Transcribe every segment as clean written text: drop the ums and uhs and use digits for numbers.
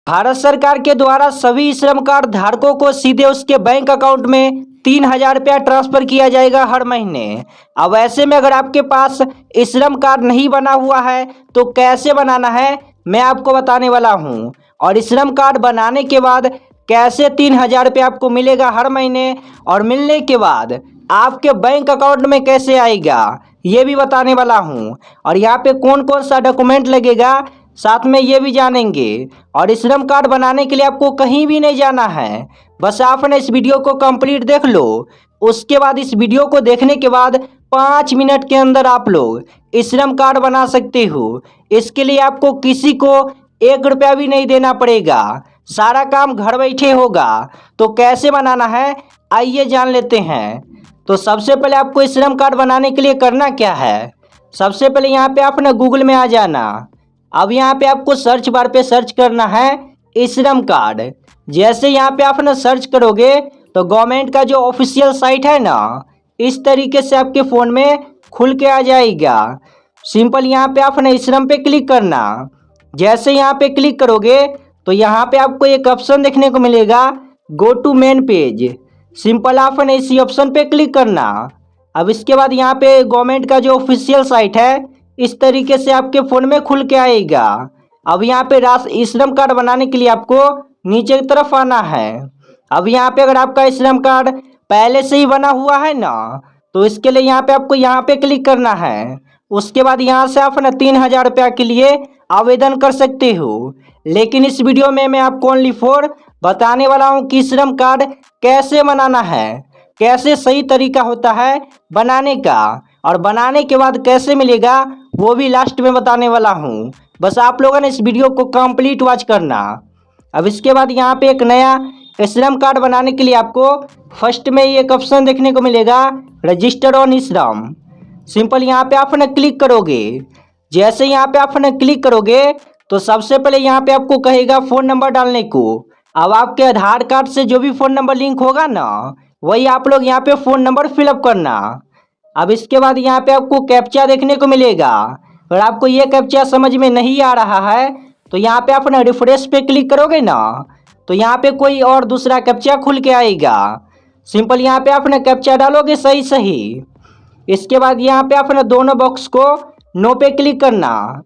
भारत सरकार के द्वारा सभी श्रम कार्ड धारकों को सीधे उसके बैंक अकाउंट में 3,000 रुपया ट्रांसफर किया जाएगा हर महीने। अब ऐसे में अगर आपके पास श्रम कार्ड नहीं बना हुआ है तो कैसे बनाना है मैं आपको बताने वाला हूं। और श्रम कार्ड बनाने के बाद कैसे 3,000 रुपया आपको मिलेगा हर महीने और मिलने के बाद आपके बैंक अकाउंट में कैसे आएगा ये भी बताने वाला हूं। और यहाँ पे कौन कौन सा डॉक्यूमेंट लगेगा साथ में ये भी जानेंगे। और श्रम कार्ड बनाने के लिए आपको कहीं भी नहीं जाना है, बस आपने इस वीडियो को कंप्लीट देख लो। उसके बाद इस वीडियो को देखने के बाद 5 मिनट के अंदर आप लोग श्रम कार्ड बना सकते हो। इसके लिए आपको किसी को 1 रुपया भी नहीं देना पड़ेगा, सारा काम घर बैठे होगा। तो कैसे बनाना है आइए जान लेते हैं। तो सबसे पहले आपको श्रम कार्ड बनाने के लिए करना क्या है, सबसे पहले यहाँ पे आप ना गूगल में आ जाना। अब यहाँ पे आपको सर्च बार पे सर्च करना है श्रम कार्ड। जैसे यहाँ पे आप ना सर्च करोगे तो गवर्नमेंट का जो ऑफिशियल साइट है ना इस तरीके से आपके फ़ोन में खुल के आ जाएगा। सिंपल यहाँ पे आप ना श्रम पे क्लिक करना। जैसे यहाँ पे क्लिक करोगे तो यहाँ पे आपको एक ऑप्शन देखने को मिलेगा go to main page. Simple आप ना इसी ऑप्शन पे क्लिक करना। अब इसके बाद यहाँ पे गवर्नमेंट का जो ऑफिशियल साइट है इस तरीके से आपके फ़ोन में खुल के आएगा। अब यहाँ पे श्रम कार्ड बनाने के लिए आपको नीचे की तरफ आना है। अब यहाँ पे अगर आपका श्रम कार्ड पहले से ही बना हुआ है ना तो इसके लिए यहाँ पे आपको यहाँ पे क्लिक करना है। उसके बाद यहाँ से आप ना 3,000 रुपया के लिए आवेदन कर सकते हो। लेकिन इस वीडियो में मैं आपको ओनली फॉर बताने वाला हूँ कि श्रम कार्ड कैसे बनाना है, कैसे सही तरीका होता है बनाने का, और बनाने के बाद कैसे मिलेगा वो भी लास्ट में बताने वाला हूँ। बस आप लोगों ने इस वीडियो को कंप्लीट वॉच करना। अब इसके बाद यहाँ पे एक नया श्रम कार्ड बनाने के लिए आपको फर्स्ट में ही एक ऑप्शन देखने को मिलेगा रजिस्टर ऑन श्रम। सिंपल यहाँ पे आप ना क्लिक करोगे। जैसे यहाँ पे आप ना क्लिक करोगे तो सबसे पहले यहाँ पे आपको कहेगा फ़ोन नंबर डालने को। अब आपके आधार कार्ड से जो भी फ़ोन नंबर लिंक होगा ना वही आप लोग यहाँ पे फ़ोन नंबर फिलअप करना। अब इसके बाद यहाँ पे आपको कैप्चा देखने को मिलेगा। अगर आपको ये कैप्चा समझ में नहीं आ रहा है तो यहाँ पे आप ना रिफ्रेश पे क्लिक करोगे ना तो यहाँ पे कोई और दूसरा कैप्चा खुल के आएगा। सिंपल यहाँ पे आप ना कैप्चा डालोगे सही सही। इसके बाद यहाँ पे आप ना दोनों बॉक्स को नो पे क्लिक करना।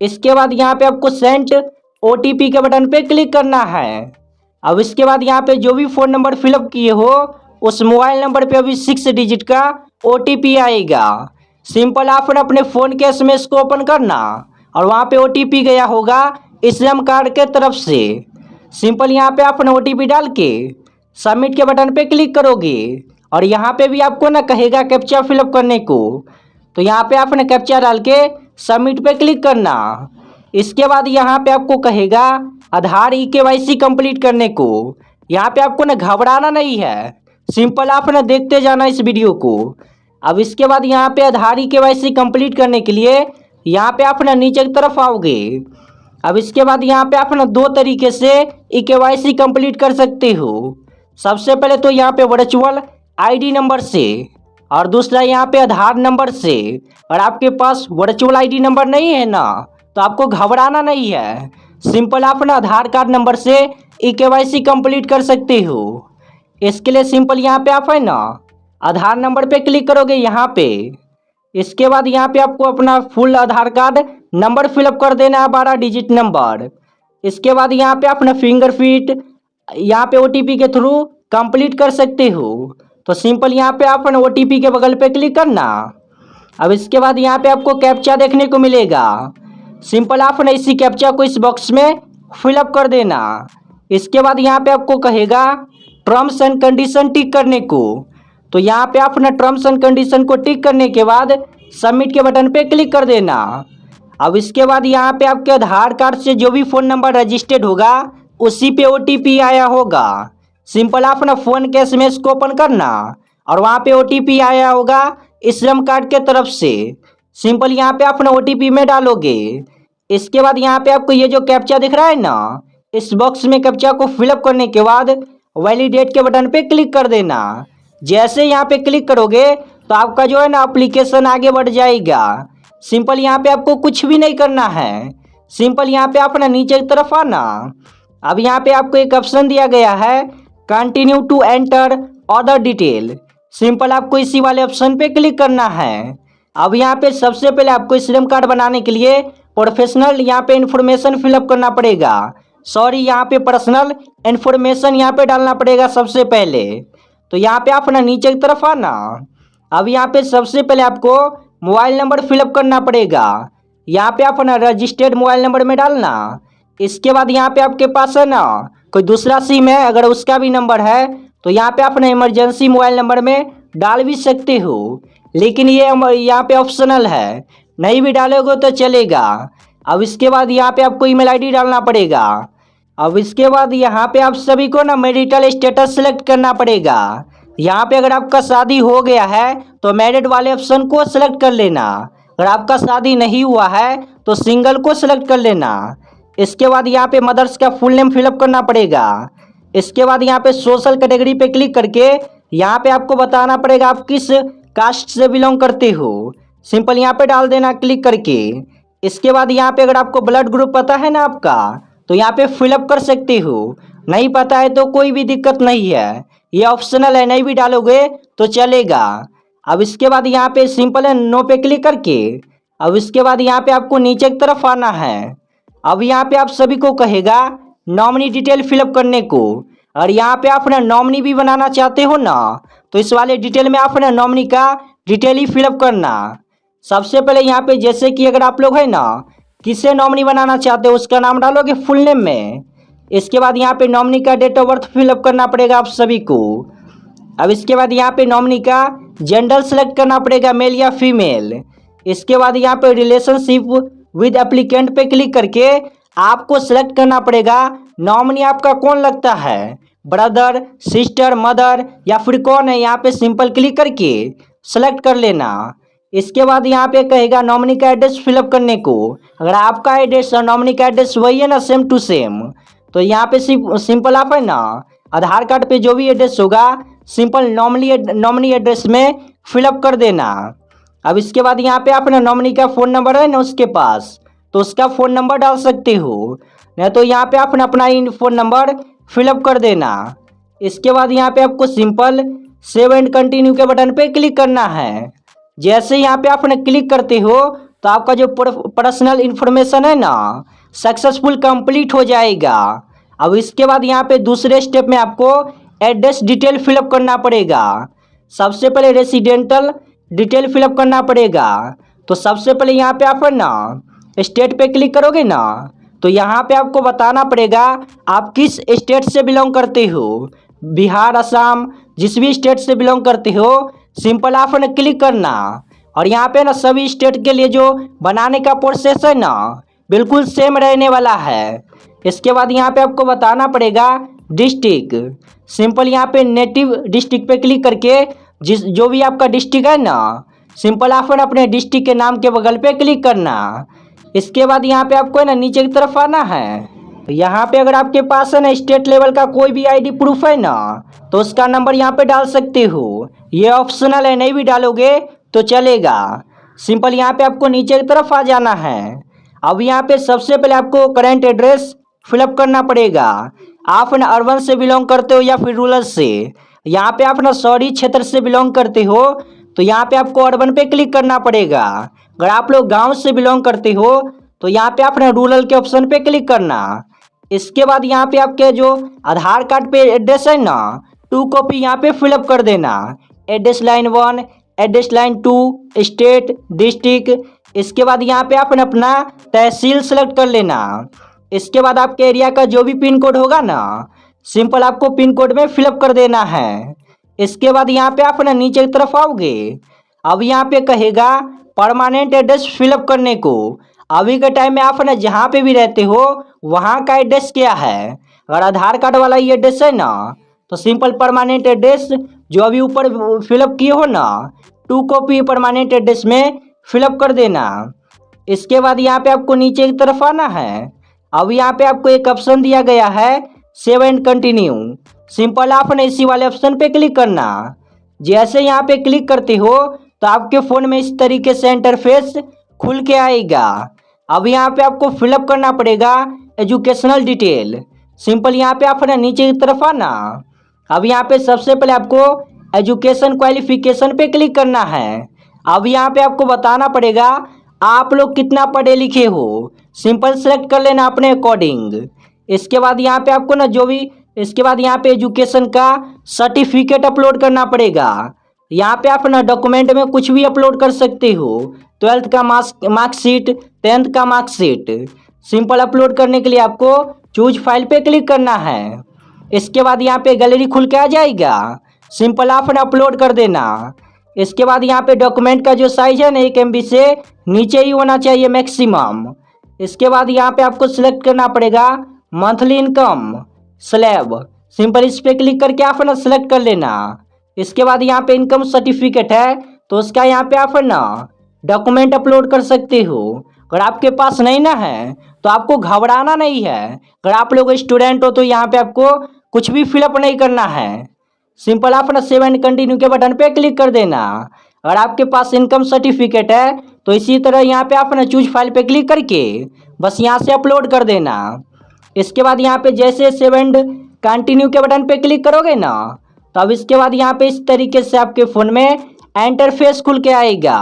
इसके बाद यहाँ पे आपको सेंड OTP के बटन पे क्लिक करना है। अब इसके बाद यहाँ पे जो भी फ़ोन नंबर फिलअप किए हो उस मोबाइल नंबर पे अभी 6 डिजिट का OTP आएगा। सिंपल आप अपने फ़ोन के SMS को ओपन करना और वहाँ पे OTP गया होगा श्रम कार्ड के तरफ से। सिंपल यहाँ पे आप OTP डाल के सबमिट के बटन पे क्लिक करोगे और यहाँ पे भी आपको ना कहेगा कैप्चा फिलअप करने को। तो यहाँ पे आप कैप्चा डाल के सबमिट पे क्लिक करना। इसके बाद यहाँ पे आपको कहेगा आधार KYC कंप्लीट करने को। यहाँ पे आपको ना घबराना नहीं है, सिंपल आप ना देखते जाना इस वीडियो को। अब इसके बाद यहाँ पे आधार KYC कंप्लीट करने के लिए यहाँ पे आप ना नीचे की तरफ आओगे। अब इसके बाद यहाँ पे आप ना 2 तरीके से KYC कंप्लीट कर सकते हो। सबसे पहले तो यहाँ पे वर्चुअल ID नंबर से और दूसरा यहाँ पे आधार नंबर से। और आपके पास वर्चुअल ID नंबर नहीं है ना तो आपको घबराना नहीं है, सिंपल आप ना आधार कार्ड नंबर से KYC कंप्लीट कर सकते हो। इसके लिए सिंपल यहाँ पे आप है ना आधार नंबर पे क्लिक करोगे यहाँ पे। इसके बाद यहाँ पे आपको अपना फुल आधार कार्ड नंबर फिलअप कर देना है 12 डिजिट नंबर। इसके बाद यहाँ पे अपना फिंगरप्रिंट यहाँ पे OTP के थ्रू कंप्लीट कर सकते हो। तो सिंपल यहाँ पे आप OTP के बगल पे क्लिक करना। अब इसके बाद यहाँ पे आपको कैप्चा देखने को मिलेगा। सिंपल आप ना इसी कैप्चा को इस बॉक्स में फिलअप कर देना। इसके बाद यहाँ पे आपको कहेगा टर्म्स एंड कंडीशन टिक करने को। तो यहाँ पे आप ना टर्म्स एंड कंडीशन को टिक करने के बाद सबमिट के बटन पे क्लिक कर देना। अब इसके बाद यहाँ पे आपके आधार कार्ड से जो भी फ़ोन नंबर रजिस्टर्ड होगा उसी पे OTP आया होगा। सिंपल आप ना फ़ोन के SMS को ओपन करना और वहाँ पे OTP आया होगा श्रम कार्ड के तरफ से। सिंपल यहाँ पे आप ना OTP में डालोगे। इसके बाद यहाँ पे आपको ये जो कैप्चा दिख रहा है ना इस बॉक्स में कैप्चा को फिलअप करने के बाद वैलिडेट के बटन पे क्लिक कर देना। जैसे यहाँ पे क्लिक करोगे तो आपका जो है ना एप्लीकेशन आगे बढ़ जाएगा। सिंपल यहाँ पे आपको कुछ भी नहीं करना है, सिंपल यहाँ पे अपना नीचे की तरफ आना अब यहाँ पे आपको एक ऑप्शन दिया गया है continue to enter other detail. Simple आपको इसी वाले ऑप्शन पे क्लिक करना है। अब यहाँ पे सबसे पहले आपको श्रम कार्ड बनाने के लिए प्रोफेशनल यहाँ पे इंफॉर्मेशन फिलअप करना पड़ेगा। सॉरी, यहाँ पे पर्सनल इंफॉर्मेशन यहाँ पे डालना पड़ेगा सबसे पहले। तो यहाँ पे आप ना नीचे की तरफ आना। अब यहाँ पे सबसे पहले आपको मोबाइल नंबर फिलअप करना पड़ेगा। यहाँ पे आप ना रजिस्टर्ड मोबाइल नंबर में डालना। इसके बाद यहाँ पे आपके पास है ना कोई दूसरा सिम है, अगर उसका भी नंबर है तो यहाँ पे आप ना इमरजेंसी मोबाइल नंबर में डाल भी सकते हो, लेकिन ये यहाँ पे ऑप्शनल है, नहीं भी डालोगे तो चलेगा। अब इसके बाद यहाँ पे आपको ईमेल आईडी डालना पड़ेगा। अब इसके बाद यहाँ पे आप सभी को ना मैरिटल स्टेटस सेलेक्ट करना पड़ेगा। यहाँ पे अगर आपका शादी हो गया है तो मैरिड वाले ऑप्शन को सेलेक्ट कर लेना। अगर आपका शादी नहीं हुआ है तो सिंगल को सेलेक्ट कर लेना। इसके बाद यहाँ पे मदर्स का फुल नेम फिलअप करना पड़ेगा। इसके बाद यहाँ पे सोशल कैटेगरी पे क्लिक करके यहाँ पे आपको बताना पड़ेगा आप किस कास्ट से बिलोंग करते हो। सिंपल यहाँ पे डाल देना क्लिक करके। इसके बाद यहाँ पे अगर आपको ब्लड ग्रुप पता है ना आपका, तो यहाँ पे फिलअप कर सकते हो। नहीं पता है तो कोई भी दिक्कत नहीं है, ये ऑप्शनल है, नहीं भी डालोगे तो चलेगा। अब इसके बाद यहाँ पे सिंपल है नो पे क्लिक करके अब इसके बाद यहाँ पे आपको नीचे की तरफ आना है। अब यहाँ पे आप सभी को कहेगा नॉमिनी डिटेल फिलअप करने को। और यहाँ पे आप ना नॉमिनी भी बनाना चाहते हो ना, तो इस वाले डिटेल में आप ना नॉमिनी का डिटेल ही फिलअप करना। सबसे पहले यहाँ पे जैसे कि अगर आप लोग है ना किसे नॉमिनी बनाना चाहते हो उसका नाम डालोगे फुल नेम में। इसके बाद यहाँ पे नॉमिनी का डेट ऑफ बर्थ फिलअप करना पड़ेगा आप सभी को। अब इसके बाद यहाँ पे नॉमिनी का जेंडर सेलेक्ट करना पड़ेगा, मेल या फीमेल। इसके बाद यहाँ पे रिलेशनशिप विद एप्लीकेंट पे क्लिक करके आपको सेलेक्ट करना पड़ेगा नॉमिनी आपका कौन लगता है, ब्रदर, सिस्टर, मदर या फिर कौन है। यहाँ पे सिंपल क्लिक करके सेलेक्ट कर लेना। इसके बाद यहाँ पे कहेगा नॉमिनी का एड्रेस फिलअप करने को। अगर आपका एड्रेस और नॉमिनी का एड्रेस वही है ना सेम टू सेम, तो यहाँ पे सिंपल आप है ना आधार कार्ड पे जो भी एड्रेस होगा सिंपल नॉमिनी एड्रेस में फिलअप कर देना। अब इसके बाद यहाँ पे आप ना नॉमिनी का फ़ोन नंबर है ना उसके पास, तो उसका फ़ोन नंबर डाल सकते हो, नहीं तो यहाँ पे आप अपना ही फ़ोन नंबर फिलअप कर देना। इसके बाद यहाँ पे आपको सिंपल सेव एंड कंटिन्यू के बटन पे क्लिक करना है। जैसे यहाँ पे आप क्लिक करते हो तो आपका जो पर्सनल इन्फॉर्मेशन है ना सक्सेसफुल कंप्लीट हो जाएगा। अब इसके बाद यहाँ पे दूसरे स्टेप में आपको एड्रेस डिटेल फिलअप करना पड़ेगा। सबसे पहले रेसिडेंटल डिटेल फिलअप करना पड़ेगा। तो सबसे पहले यहाँ पे आप है ना स्टेट पे क्लिक करोगे ना, तो यहाँ पे आपको बताना पड़ेगा आप किस स्टेट से बिलोंग करते हो, बिहार, असम, जिस भी स्टेट से बिलोंग करते हो सिंपल आप ने क्लिक करना। और यहाँ पे ना सभी स्टेट के लिए जो बनाने का प्रोसेस है ना बिल्कुल सेम रहने वाला है। इसके बाद यहाँ पे आपको बताना पड़ेगा डिस्ट्रिक्ट। सिंपल यहाँ पे नेटिव डिस्ट्रिक्ट पे क्लिक करके जो भी आपका डिस्ट्रिक्ट है ना सिंपल आप अपने डिस्ट्रिक्ट के नाम के बगल पे क्लिक करना। इसके बाद यहाँ पे आपको है ना नीचे की तरफ आना है। यहाँ पे अगर आपके पास है ना स्टेट लेवल का कोई भी आईडी प्रूफ है ना तो उसका नंबर यहाँ पे डाल सकते हो, ये ऑप्शनल है, नहीं भी डालोगे तो चलेगा। सिंपल यहाँ पे आपको नीचे की तरफ आ जाना है। अब यहाँ पे सबसे पहले आपको करेंट एड्रेस फिलअप करना पड़ेगा। आप ना अर्बन से बिलोंग करते हो या फिर रूरल से। यहाँ पे आप ना शहरी क्षेत्र से बिलोंग करते हो तो यहाँ पे आपको अर्बन पे क्लिक करना पड़ेगा। अगर आप लोग गाँव से बिलोंग करते हो तो यहाँ पे आप ना रूरल के ऑप्शन पे क्लिक करना। इसके बाद यहाँ पे आपके जो आधार कार्ड पे एड्रेस है ना 2 कॉपी यहाँ पे फिलअप कर देना। Address line 1, address line 2, state, district. इसके बाद यहाँ पे आप अपना तहसील सेलेक्ट कर लेना। इसके बाद आपके एरिया का जो भी पिन कोड होगा ना सिंपल आपको पिन कोड में फिलअप कर देना है। इसके बाद यहाँ पे आप ना नीचे की तरफ आओगे। अब यहाँ पे कहेगा परमानेंट एड्रेस फिलअप करने को। अभी के टाइम में आप ना जहाँ पे भी रहते हो वहाँ का एड्रेस क्या है। अगर आधार कार्ड वाला ये एड्रेस है ना तो सिंपल परमानेंट एड्रेस जो अभी ऊपर फिलअप किए हो ना 2 कॉपी परमानेंट एड्रेस में फिलअप कर देना। इसके बाद यहाँ पे आपको नीचे की तरफ आना है। अब यहाँ पे आपको एक ऑप्शन दिया गया है सेव एंड कंटिन्यू। सिंपल आपने इसी वाले ऑप्शन पे क्लिक करना। जैसे यहाँ पे क्लिक करते हो तो आपके फ़ोन में इस तरीके से इंटरफेस खुल के आएगा। अब यहाँ पे आपको फिलअप करना पड़ेगा एजुकेशनल डिटेल। सिंपल यहाँ पे आप ना नीचे की तरफ आना। अब यहाँ पे सबसे पहले आपको एजुकेशन क्वालिफिकेशन पे क्लिक करना है। अब यहाँ पे आपको बताना पड़ेगा आप लोग कितना पढ़े लिखे हो। सिंपल सेलेक्ट कर लेना अपने अकॉर्डिंग। इसके बाद यहाँ पे आपको ना जो भी इसके बाद यहाँ पे एजुकेशन का सर्टिफिकेट अपलोड करना पड़ेगा। यहाँ पे आप ना डॉक्यूमेंट में कुछ भी अपलोड कर सकते हो। 12th का मार्कशीट, 10th का मार्कशीट। सिंपल अपलोड करने के लिए आपको चूज फाइल पे क्लिक करना है। इसके बाद यहाँ पे गैलरी खुल के आ जाएगा। सिंपल आप ना अपलोड कर देना। इसके बाद यहाँ पे डॉक्यूमेंट का जो साइज है ना 1 MB से नीचे ही होना चाहिए मैक्सिमम। इसके बाद यहाँ पे आपको सिलेक्ट करना पड़ेगा मंथली इनकम स्लैब। सिंपल इस पे क्लिक करके आप ना सिलेक्ट कर लेना। इसके बाद यहाँ पे इनकम सर्टिफिकेट है तो उसका यहाँ पे आप ना डॉक्यूमेंट अपलोड कर सकते हो। अगर आपके पास नहीं ना है तो आपको घबराना नहीं है। अगर आप लोग स्टूडेंट हो तो यहाँ पे आपको कुछ भी फिलअप नहीं करना है। सिंपल आप ना सेव एंड कंटिन्यू के बटन पे क्लिक कर देना। अगर आपके पास इनकम सर्टिफिकेट है तो इसी तरह यहाँ पे आप ना चूज फाइल पे क्लिक करके बस यहाँ से अपलोड कर देना। इसके बाद यहाँ पे जैसे सेव एंड कंटिन्यू के बटन पे क्लिक करोगे ना तो अब इसके बाद यहाँ पे इस तरीके से आपके फ़ोन में इंटरफेस खुल के आएगा।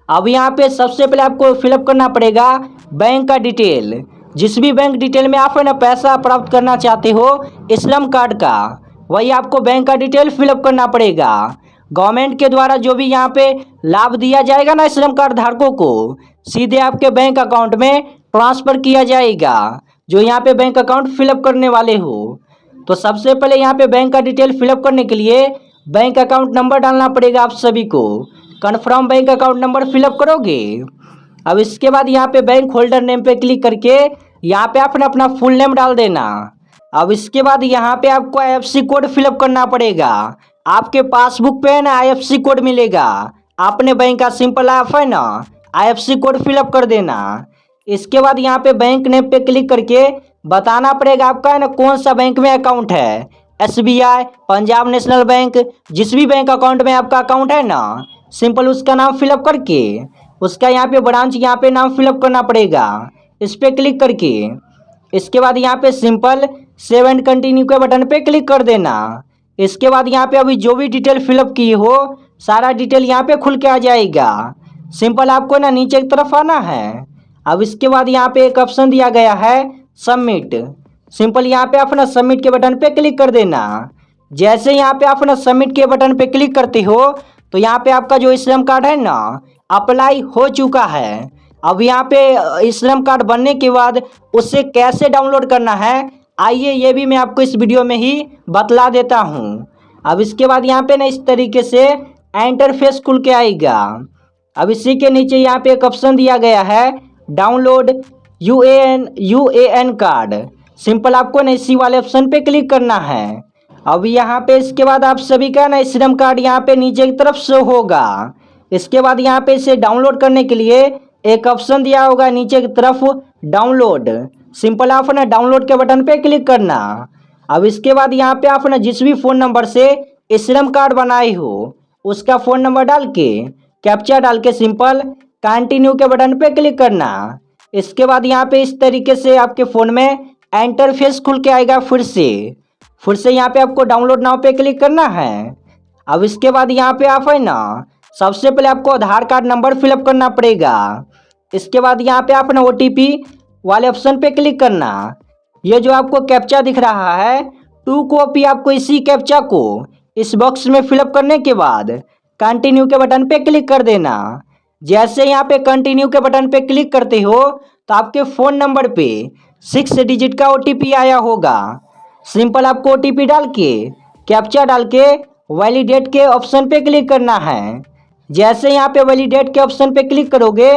अब यहाँ पे सबसे पहले आपको फिलअप करना पड़ेगा बैंक का डिटेल। जिस भी बैंक डिटेल में आप है ना पैसा प्राप्त करना चाहते हो स्लम कार्ड का, वही आपको बैंक का डिटेल फिलअप करना पड़ेगा। गवर्नमेंट के द्वारा जो भी यहाँ पे लाभ दिया जाएगा ना स्लम कार्ड धारकों को सीधे आपके बैंक अकाउंट में ट्रांसफ़र किया जाएगा, जो यहाँ पे बैंक अकाउंट फिलअप करने वाले हो। तो सबसे पहले यहाँ पे बैंक का डिटेल फिलअप करने के लिए बैंक अकाउंट नंबर डालना पड़ेगा आप सभी को। Confirm bank account number fill up करोगे। अब इसके बाद यहाँ पे बैंक होल्डर नेम पे क्लिक करके यहाँ पे आपने अपना फुल नेम डाल देना। अब इसके बाद यहाँ पे आपको IFSC कोड फिलअप करना पड़ेगा। आपके पासबुक पे ना IFSC कोड मिलेगा। आपने बैंक का सिंपल ऐप है ना IFSC कोड फिलअप कर देना। इसके बाद यहाँ पे बैंक नेम पे क्लिक करके बताना पड़ेगा आपका है ना कौन सा बैंक में अकाउंट है। SBI, पंजाब नेशनल बैंक, जिस भी बैंक अकाउंट में आपका अकाउंट है ना सिंपल उसका नाम फिलअप करके उसका यहाँ पे ब्रांच यहाँ पे नाम फिलअप करना पड़ेगा इस पे क्लिक करके। इसके बाद यहाँ पे सिंपल सेव एंड कंटिन्यू के बटन पे क्लिक कर देना। इसके बाद यहाँ पे अभी जो भी डिटेल फिलअप किए हो सारा डिटेल यहाँ पे खुल के आ जाएगा। सिंपल आपको ना नीचे की तरफ आना है। अब इसके बाद यहाँ पे एक ऑप्शन दिया गया है सबमिट। सिंपल यहाँ पे अपना सबमिट के बटन पे क्लिक कर देना। जैसे यहाँ पे अपना सबमिट के बटन पे क्लिक करते हो तो यहाँ पे आपका जो स्लम कार्ड है ना अप्लाई हो चुका है। अब यहाँ पे स्लम कार्ड बनने के बाद उसे कैसे डाउनलोड करना है आइए ये भी मैं आपको इस वीडियो में ही बतला देता हूँ। अब इसके बाद यहाँ पे ना इस तरीके से इंटरफेस खुल के आएगा। अब इसी के नीचे यहाँ पे एक ऑप्शन दिया गया है डाउनलोड यूएएन कार्ड। सिंपल आपको ना इसी वाले ऑप्शन पे क्लिक करना है। अब यहाँ पे इसके बाद आप सभी का ना स्लम कार्ड यहाँ पे नीचे की तरफ शो होगा। इसके बाद यहाँ पे इसे डाउनलोड करने के लिए एक ऑप्शन दिया होगा नीचे की तरफ डाउनलोड। सिंपल आप ना डाउनलोड के बटन पे क्लिक करना। अब इसके बाद यहाँ पे आप ना जिस भी फ़ोन नंबर से स्लम कार्ड बनाए हो उसका फ़ोन नंबर डाल के कैप्चा डाल के सिंपल कंटिन्यू के बटन पे क्लिक करना। इसके बाद यहाँ पे इस तरीके से आपके फ़ोन में इंटरफेस खुल के आएगा। फिर से यहाँ पे आपको डाउनलोड नाउ पे क्लिक करना है। अब इसके बाद यहाँ पे आप है ना सबसे पहले आपको आधार कार्ड नंबर फिलअप करना पड़ेगा। इसके बाद यहाँ पे आप ना OTP वाले ऑप्शन पे क्लिक करना। ये जो आपको कैप्चा दिख रहा है 2 कॉपी आपको इसी कैप्चा को इस बॉक्स में फिलअप करने के बाद कंटिन्यू के बटन पे क्लिक कर देना। जैसे यहाँ पे कंटिन्यू के बटन पे क्लिक करते हो तो आपके फ़ोन नंबर पे 6 डिजिट का OTP आया होगा। सिंपल आपको OTP डाल के कैप्चा डाल के वैलिडेट के ऑप्शन पे क्लिक करना है। जैसे यहाँ पे वैलिडेट के ऑप्शन पे क्लिक करोगे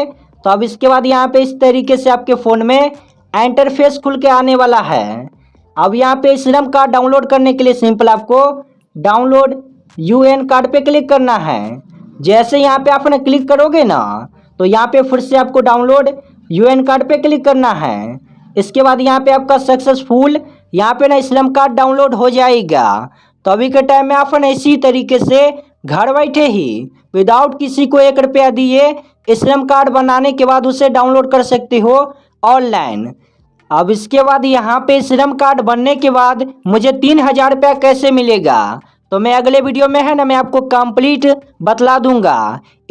तो अब इसके बाद यहाँ पे इस तरीके से आपके फ़ोन में इंटरफेस खुल के आने वाला है। अब यहाँ पे स्लम कार्ड डाउनलोड करने के लिए सिंपल आपको डाउनलोड यूएएन कार्ड पे क्लिक करना है। जैसे यहाँ पे आपने क्लिक करोगे ना तो यहाँ पे फिर से आपको डाउनलोड यूएएन कार्ड पे क्लिक करना है। इसके बाद यहाँ पे आपका सक्सेसफुल यहाँ पे ना स्लम कार्ड डाउनलोड हो जाएगा। तो अभी के टाइम में आप ना इसी तरीके से घर बैठे ही विदाउट किसी को 1 रुपया दिए स्लम कार्ड बनाने के बाद उसे डाउनलोड कर सकते हो ऑनलाइन। अब इसके बाद यहाँ पे श्रम कार्ड बनने के बाद मुझे 3,000 रुपया कैसे मिलेगा, तो मैं अगले वीडियो में है ना मैं आपको कंप्लीट बतला दूंगा।